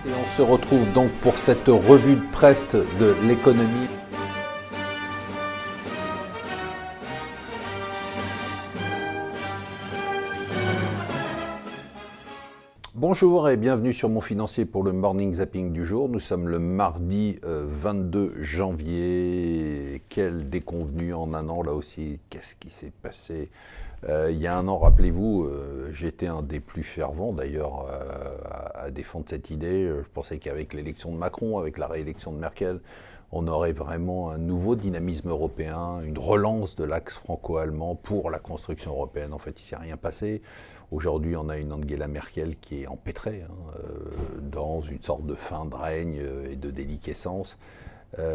Et on se retrouve donc pour cette revue de presse de l'économie. Bonjour et bienvenue sur Mon Financier pour le Morning Zapping du jour. Nous sommes le mardi 22 janvier. Quelle déconvenue en un an là aussi. Qu'est-ce qui s'est passé il y a un an, rappelez-vous, j'étais un des plus fervents d'ailleurs à défendre cette idée. Je pensais qu'avec l'élection de Macron, avec la réélection de Merkel, on aurait vraiment un nouveau dynamisme européen, une relance de l'axe franco-allemand pour la construction européenne. En fait, il ne s'est rien passé. Aujourd'hui, on a une Angela Merkel qui est empêtrée dans une sorte de fin de règne et de déliquescence.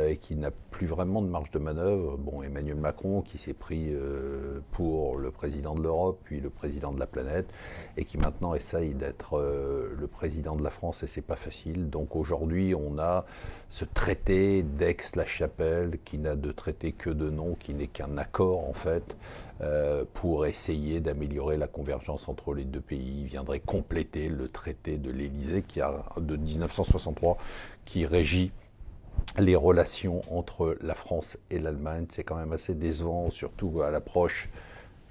Et qui n'a plus vraiment de marge de manœuvre. Bon, Emmanuel Macron qui s'est pris pour le président de l'Europe, puis le président de la planète, et qui maintenant essaye d'être le président de la France, et c'est pas facile. Donc aujourd'hui, on a ce traité d'Aix-la-Chapelle, qui n'a de traité que de nom, qui n'est qu'un accord en fait, pour essayer d'améliorer la convergence entre les deux pays. Il viendrait compléter le traité de l'Élysée de 1963, qui régit les relations entre la France et l'Allemagne. C'est quand même assez décevant, surtout à l'approche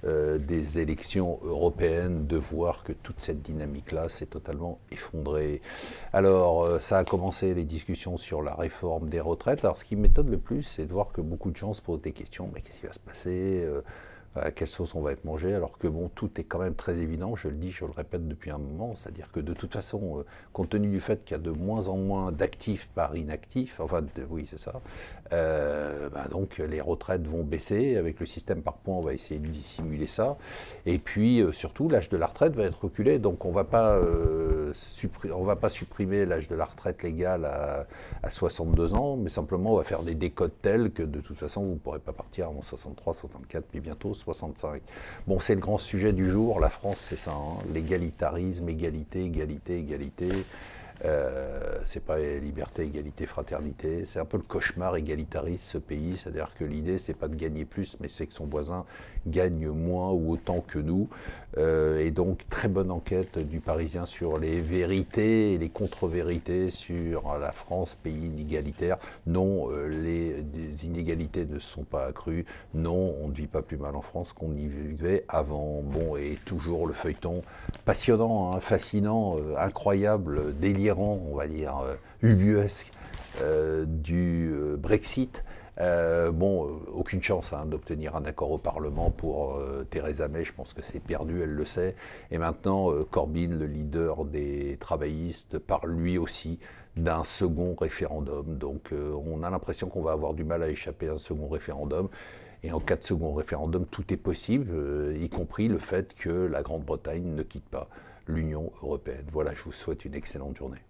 des élections européennes, de voir que toute cette dynamique-là s'est totalement effondrée. Alors, ça a commencé les discussions sur la réforme des retraites. Alors, ce qui m'étonne le plus, c'est de voir que beaucoup de gens se posent des questions. Mais qu'est-ce qui va se passer ? À quelle sauce on va être mangé, alors que bon, tout est quand même très évident, je le dis, je le répète depuis un moment, c'est-à-dire que de toute façon, compte tenu du fait qu'il y a de moins en moins d'actifs par inactifs, enfin oui c'est ça, donc les retraites vont baisser, avec le système par points on va essayer de dissimuler ça, et puis surtout l'âge de la retraite va être reculé, donc on va pas supprimer l'âge de la retraite légale à 62 ans, mais simplement on va faire des décotes tels que de toute façon vous ne pourrez pas partir avant 63, 64, puis bientôt 65. Bon, c'est le grand sujet du jour. La France, c'est ça, hein, l'égalitarisme, égalité, égalité, égalité. C'est pas liberté, égalité, fraternité. C'est un peu le cauchemar égalitariste, ce pays. C'est-à-dire que l'idée, c'est pas de gagner plus, mais c'est que son voisin gagne moins ou autant que nous. Et donc, très bonne enquête du Parisien sur les vérités et les contre-vérités sur la France, pays inégalitaire. Non, les inégalités ne se sont pas accrues. Non, on ne vit pas plus mal en France qu'on y vivait avant. Bon, et toujours le feuilleton passionnant, hein, fascinant, incroyable, délirant, on va dire, ubuesque du Brexit. Aucune chance d'obtenir un accord au Parlement pour Theresa May, je pense que c'est perdu, elle le sait. Et maintenant, Corbyn, le leader des travaillistes, parle lui aussi d'un second référendum. Donc on a l'impression qu'on va avoir du mal à échapper à un second référendum. Et en cas de second référendum, tout est possible, y compris le fait que la Grande-Bretagne ne quitte pas l'Union européenne. Voilà, je vous souhaite une excellente journée.